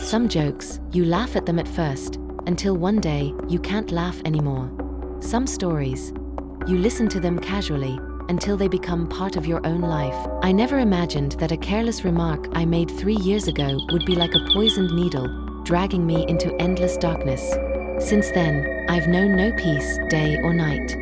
Some jokes, you laugh at them at first, until one day, you can't laugh anymore. Some stories, you listen to them casually, until they become part of your own life. I never imagined that a careless remark I made 3 years ago would be like a poisoned needle, dragging me into endless darkness. Since then, I've known no peace, day or night.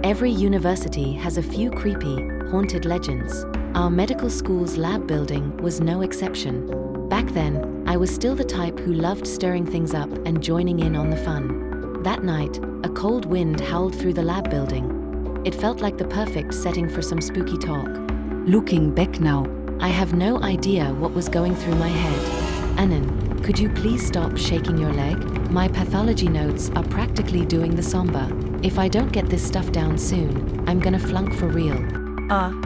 Every university has a few creepy, haunted legends. Our medical school's lab building was no exception. Back then, I was still the type who loved stirring things up and joining in on the fun. That night, a cold wind howled through the lab building. It felt like the perfect setting for some spooky talk. Looking back now, I have no idea what was going through my head. Annan, could you please stop shaking your leg? My pathology notes are practically doing the Samba. If I don't get this stuff down soon, I'm gonna flunk for real.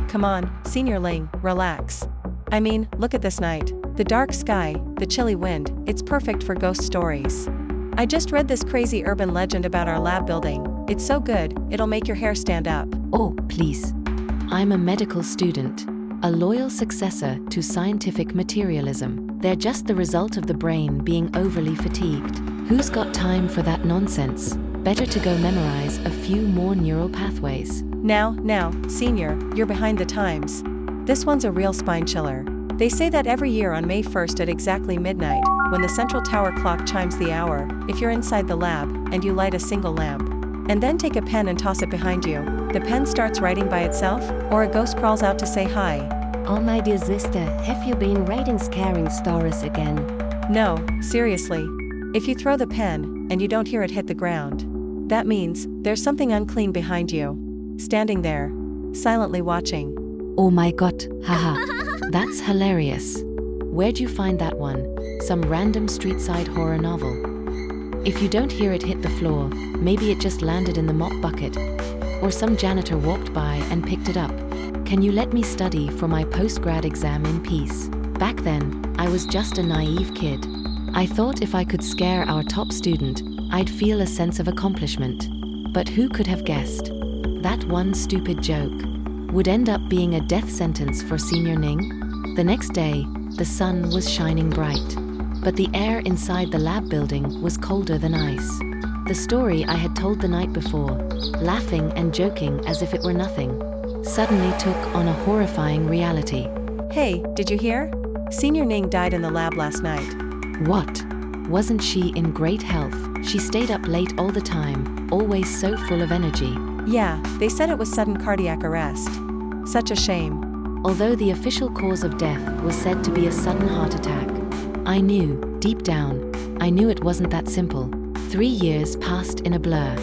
Come on, Senior Ling, relax. I mean, look at this night. The dark sky, the chilly wind, it's perfect for ghost stories. I just read this crazy urban legend about our lab building. It's so good, it'll make your hair stand up. Oh, please. I'm a medical student, a loyal successor to scientific materialism. They're just the result of the brain being overly fatigued. Who's got time for that nonsense? Better to go memorize a few more neural pathways. Now, Senior, you're behind the times. This one's a real spine chiller. They say that every year on May 1st at exactly midnight, when the central tower clock chimes the hour, if you're inside the lab, and you light a single lamp, and then take a pen and toss it behind you, the pen starts writing by itself, or a ghost crawls out to say hi. Oh my dear sister, have you been writing scaring stories again? No, seriously. If you throw the pen, and you don't hear it hit the ground, that means there's something unclean behind you, standing there, silently watching. Oh my god, haha. That's hilarious. Where'd you find that one? Some random street-side horror novel? If you don't hear it hit the floor, maybe it just landed in the mop bucket. Or some janitor walked by and picked it up. Can you let me study for my post-grad exam in peace? Back then, I was just a naive kid. I thought if I could scare our top student, I'd feel a sense of accomplishment. But who could have guessed? That one stupid joke would end up being a death sentence for Senior Ning. The next day, the sun was shining bright, but the air inside the lab building was colder than ice. The story I had told the night before, laughing and joking as if it were nothing, suddenly took on a horrifying reality. Hey, did you hear? Senior Ning died in the lab last night. What? Wasn't she in great health? She stayed up late all the time, always so full of energy. Yeah, they said it was sudden cardiac arrest. Such a shame. Although the official cause of death was said to be a sudden heart attack, I knew, deep down, I knew it wasn't that simple. 3 years passed in a blur.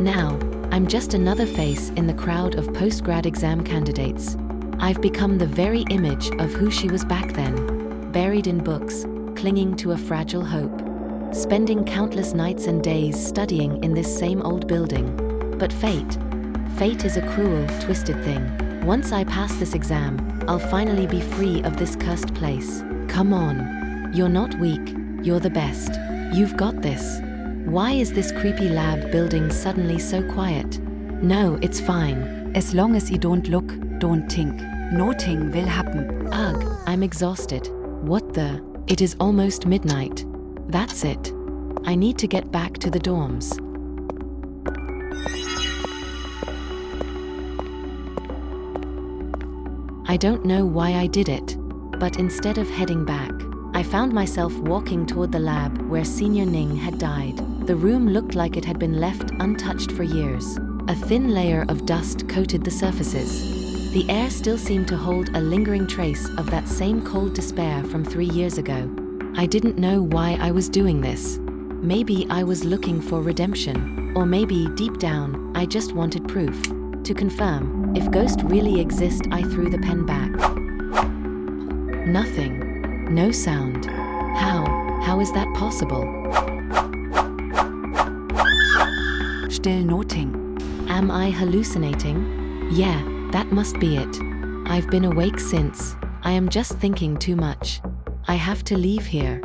Now, I'm just another face in the crowd of post-grad exam candidates. I've become the very image of who she was back then, buried in books, clinging to a fragile hope, spending countless nights and days studying in this same old building. But fate is a cruel, twisted thing. Once I pass this exam, I'll finally be free of this cursed place. Come on. You're not weak, you're the best. You've got this. Why is this creepy lab building suddenly so quiet? No, it's fine. as long as you don't look, don't think, nothing will happen. Ugh, I'm exhausted. What the? It is almost midnight. That's it. I need to get back to the dorms. I don't know why I did it, but instead of heading back, I found myself walking toward the lab where Senior Ning had died. The room looked like it had been left untouched for years. A thin layer of dust coated the surfaces. The air still seemed to hold a lingering trace of that same cold despair from 3 years ago. I didn't know why I was doing this. Maybe I was looking for redemption, or maybe deep down, I just wanted proof. To confirm, if ghosts really exist, I threw the pen back. Nothing. No sound. How is that possible? Still nothing. Am I hallucinating? Yeah, that must be it. I've been awake since. I am just thinking too much. I have to leave here.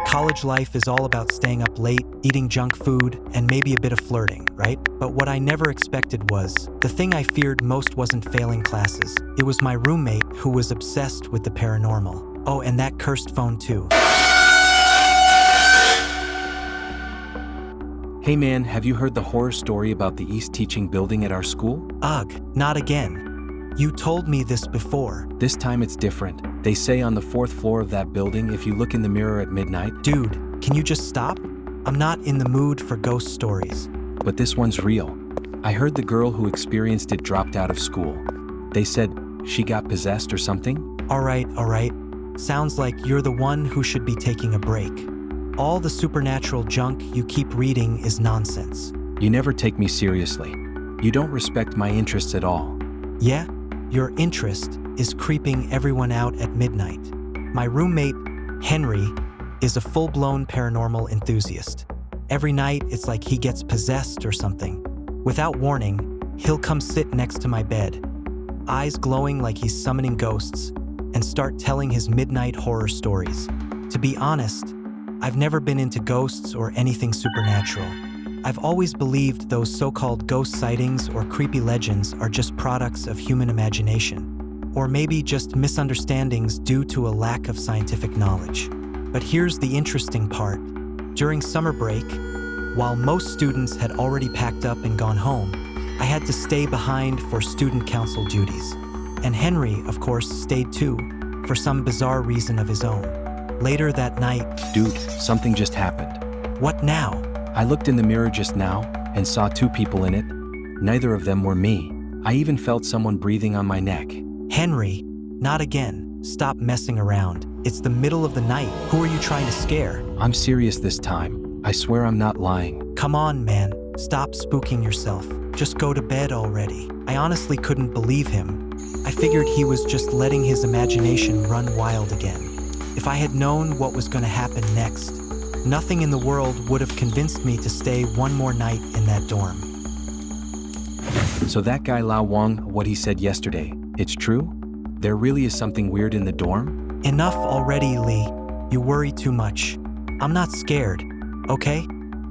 College life is all about staying up late, eating junk food, and maybe a bit of flirting, right? But what I never expected was, the thing I feared most wasn't failing classes. It was my roommate who was obsessed with the paranormal. Oh, and that cursed phone too. Hey man, have you heard the horror story about the East Teaching building at our school? Ugh, not again. You told me this before. This time it's different. They say on the 4th floor of that building, if you look in the mirror at midnight. Dude, can you just stop? I'm not in the mood for ghost stories. But this one's real. I heard the girl who experienced it dropped out of school. They said she got possessed or something. All right. Sounds like you're the one who should be taking a break. All the supernatural junk you keep reading is nonsense. You never take me seriously. You don't respect my interests at all. Yeah? Your interest is creeping everyone out at midnight. My roommate, Henry, is a full-blown paranormal enthusiast. Every night, it's like he gets possessed or something. Without warning, he'll come sit next to my bed, eyes glowing like he's summoning ghosts, and start telling his midnight horror stories. To be honest, I've never been into ghosts or anything supernatural. I've always believed those so-called ghost sightings or creepy legends are just products of human imagination, or maybe just misunderstandings due to a lack of scientific knowledge. But here's the interesting part. During summer break, while most students had already packed up and gone home, I had to stay behind for student council duties. And Henry, of course, stayed too, for some bizarre reason of his own. Later that night, Dude, something just happened. what now? I looked in the mirror just now and saw 2 people in it. Neither of them were me. I even felt someone breathing on my neck. Henry, not again. Stop messing around. It's the middle of the night. Who are you trying to scare? I'm serious this time. I swear I'm not lying. Come on, man. Stop spooking yourself. Just go to bed already. I honestly couldn't believe him. I figured he was just letting his imagination run wild again. If I had known what was going to happen next, nothing in the world would have convinced me to stay one more night in that dorm. So that guy Lao Wang, what he said yesterday, it's true? There really is something weird in the dorm? Enough already, Lee. You worry too much. I'm not scared, okay?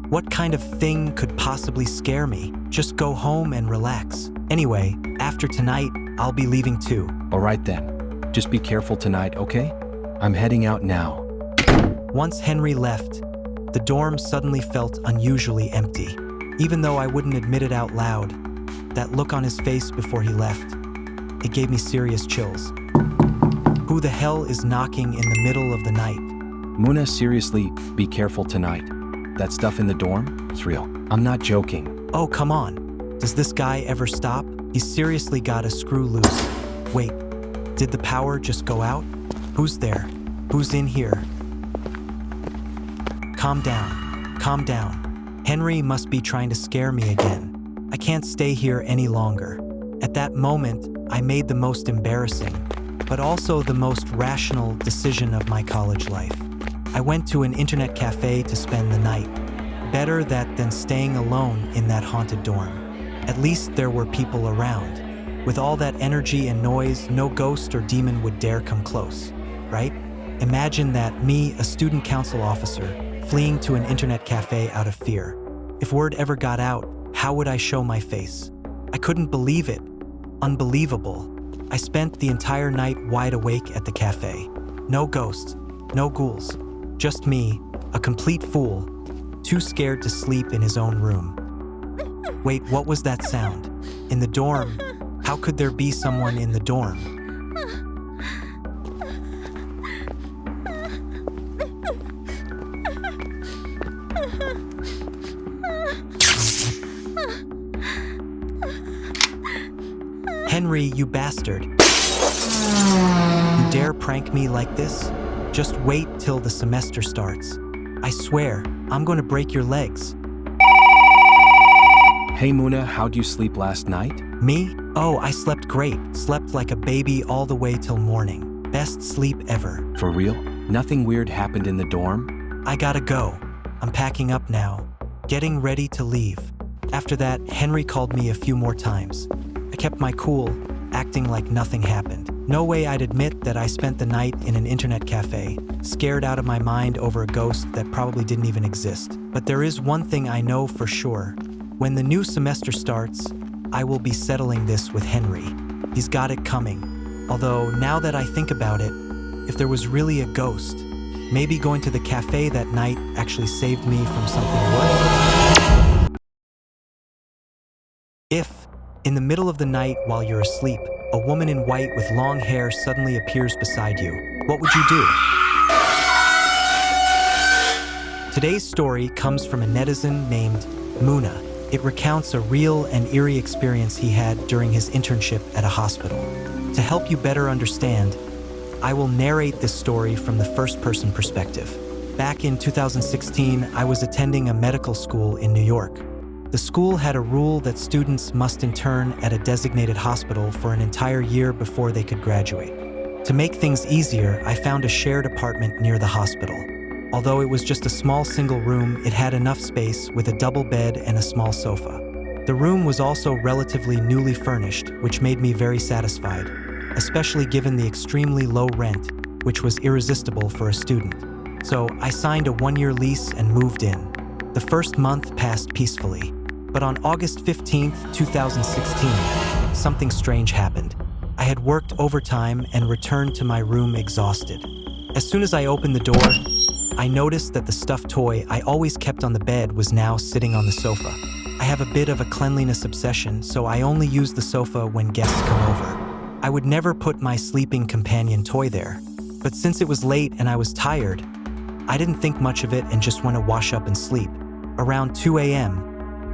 What kind of thing could possibly scare me? Just go home and relax. Anyway, after tonight, I'll be leaving too. Alright then. Just be careful tonight, okay? I'm heading out now. Once Henry left, the dorm suddenly felt unusually empty. Even though I wouldn't admit it out loud, that look on his face before he left, it gave me serious chills. Who the hell is knocking in the middle of the night? Muna, seriously, be careful tonight. That stuff in the dorm? It's real. I'm not joking. Oh, come on. Does this guy ever stop? He's seriously got a screw loose. Wait, did the power just go out? Who's there? Who's in here? Calm down. Henry must be trying to scare me again. I can't stay here any longer. At that moment, I made the most embarrassing, but also the most rational decision of my college life. I went to an internet cafe to spend the night. Better that than staying alone in that haunted dorm. At least there were people around. With all that energy and noise, no ghost or demon would dare come close, right? Imagine that, me, a student council officer, fleeing to an internet cafe out of fear. If word ever got out, how would I show my face? I couldn't believe it. Unbelievable. I spent the entire night wide awake at the cafe. No ghosts, no ghouls. Just me, a complete fool, too scared to sleep in his own room. Wait, what was that sound? In the dorm? How could there be someone in the dorm? Henry, you bastard. You dare prank me like this? Just wait till the semester starts. I swear, I'm going to break your legs. Hey Muna, how'd you sleep last night? Me? Oh, I slept great. Slept like a baby all the way till morning. Best sleep ever. For real? Nothing weird happened in the dorm? I gotta go. I'm packing up now. Getting ready to leave. After that, Henry called me a few more times. I kept my cool, acting like nothing happened. No way I'd admit that I spent the night in an internet cafe, scared out of my mind over a ghost that probably didn't even exist. But there is one thing I know for sure. When the new semester starts, I will be settling this with Henry. He's got it coming. Although, now that I think about it, if there was really a ghost, maybe going to the cafe that night actually saved me from something worse. If, in the middle of the night while you're asleep, a woman in white with long hair suddenly appears beside you, what would you do? Today's story comes from a netizen named Muna. It recounts a real and eerie experience he had during his internship at a hospital. To help you better understand, I will narrate this story from the first-person perspective. Back in 2016, I was attending a medical school in New York. The school had a rule that students must intern at a designated hospital for an entire year before they could graduate. To make things easier, I found a shared apartment near the hospital. Although it was just a small single room, it had enough space with a double bed and a small sofa. The room was also relatively newly furnished, which made me very satisfied, especially given the extremely low rent, which was irresistible for a student. So I signed a one-year lease and moved in. The first month passed peacefully. But on August 15, 2016, something strange happened. I had worked overtime and returned to my room exhausted. As soon as I opened the door, I noticed that the stuffed toy I always kept on the bed was now sitting on the sofa. I have a bit of a cleanliness obsession, so I only use the sofa when guests come over. I would never put my sleeping companion toy there. But since it was late and I was tired, I didn't think much of it and just went to wash up and sleep. Around 2 a.m.,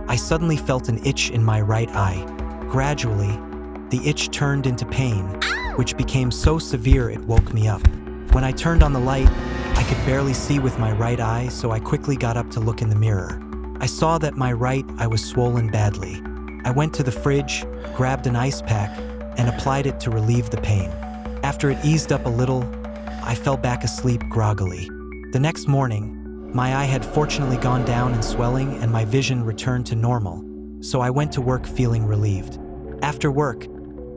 I suddenly felt an itch in my right eye. Gradually, the itch turned into pain, which became so severe it woke me up. When I turned on the light, I could barely see with my right eye, so I quickly got up to look in the mirror. I saw that my right eye was swollen badly. I went to the fridge, grabbed an ice pack, and applied it to relieve the pain. After it eased up a little, I fell back asleep groggily. The next morning, my eye had fortunately gone down in swelling and my vision returned to normal, so I went to work feeling relieved. After work,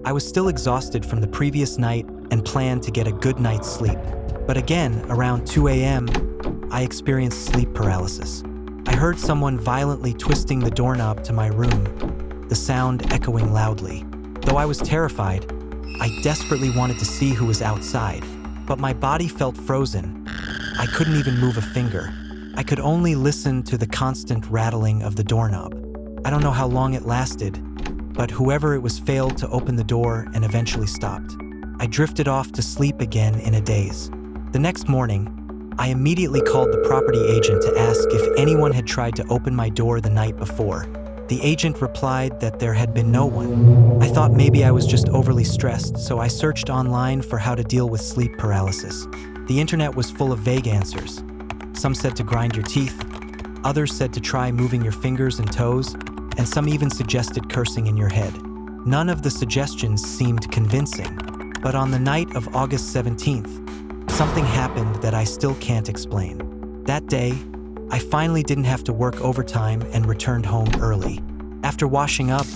I was still exhausted from the previous night and planned to get a good night's sleep. But again, around 2 a.m., I experienced sleep paralysis. I heard someone violently twisting the doorknob to my room, the sound echoing loudly. Though I was terrified, I desperately wanted to see who was outside, but my body felt frozen. I couldn't even move a finger. I could only listen to the constant rattling of the doorknob. I don't know how long it lasted, but whoever it was failed to open the door and eventually stopped. I drifted off to sleep again in a daze. The next morning, I immediately called the property agent to ask if anyone had tried to open my door the night before. The agent replied that there had been no one. I thought maybe I was just overly stressed, so I searched online for how to deal with sleep paralysis. The internet was full of vague answers. Some said to grind your teeth, others said to try moving your fingers and toes, and some even suggested cursing in your head. None of the suggestions seemed convincing, but on the night of August 17th, something happened that I still can't explain. That day, I finally didn't have to work overtime and returned home early. After washing up,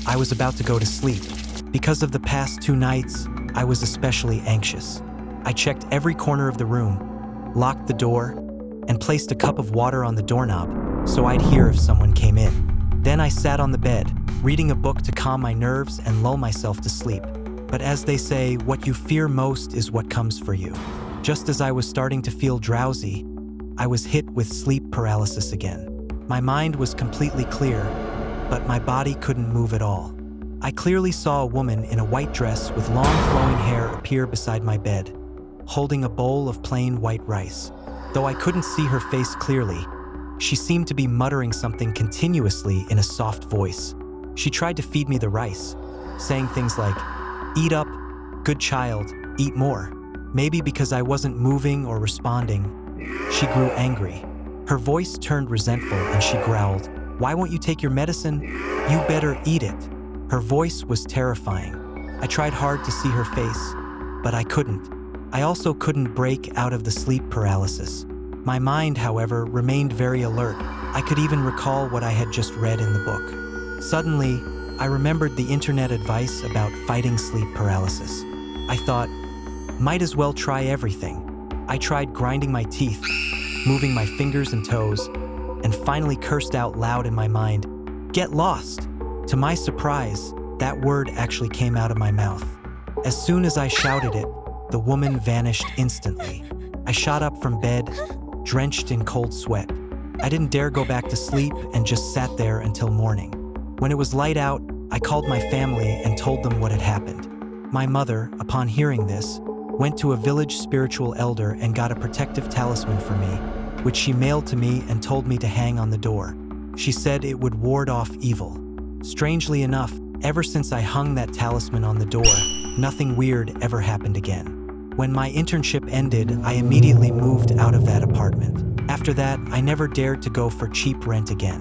I was about to go to sleep. Because of the past 2 nights, I was especially anxious. I checked every corner of the room, locked the door, and placed a cup of water on the doorknob so I'd hear if someone came in. Then I sat on the bed, reading a book to calm my nerves and lull myself to sleep. But as they say, what you fear most is what comes for you. Just as I was starting to feel drowsy, I was hit with sleep paralysis again. My mind was completely clear, but my body couldn't move at all. I clearly saw a woman in a white dress with long flowing hair appear beside my bed, holding a bowl of plain white rice. Though I couldn't see her face clearly, she seemed to be muttering something continuously in a soft voice. She tried to feed me the rice, saying things like, "Eat up, good child, eat more." Maybe because I wasn't moving or responding, she grew angry. Her voice turned resentful and she growled, "Why won't you take your medicine? You better eat it." Her voice was terrifying. I tried hard to see her face, but I couldn't. I also couldn't break out of the sleep paralysis. My mind, however, remained very alert. I could even recall what I had just read in the book. Suddenly, I remembered the internet advice about fighting sleep paralysis. I thought, might as well try everything. I tried grinding my teeth, moving my fingers and toes, and finally cursed out loud in my mind, "Get lost!" To my surprise, that word actually came out of my mouth. As soon as I shouted it, the woman vanished instantly. I shot up from bed, drenched in cold sweat. I didn't dare go back to sleep and just sat there until morning. When it was light out, I called my family and told them what had happened. My mother, upon hearing this, went to a village spiritual elder and got a protective talisman for me, which she mailed to me and told me to hang on the door. She said it would ward off evil. Strangely enough, ever since I hung that talisman on the door, nothing weird ever happened again. When my internship ended, I immediately moved out of that apartment. After that, I never dared to go for cheap rent again.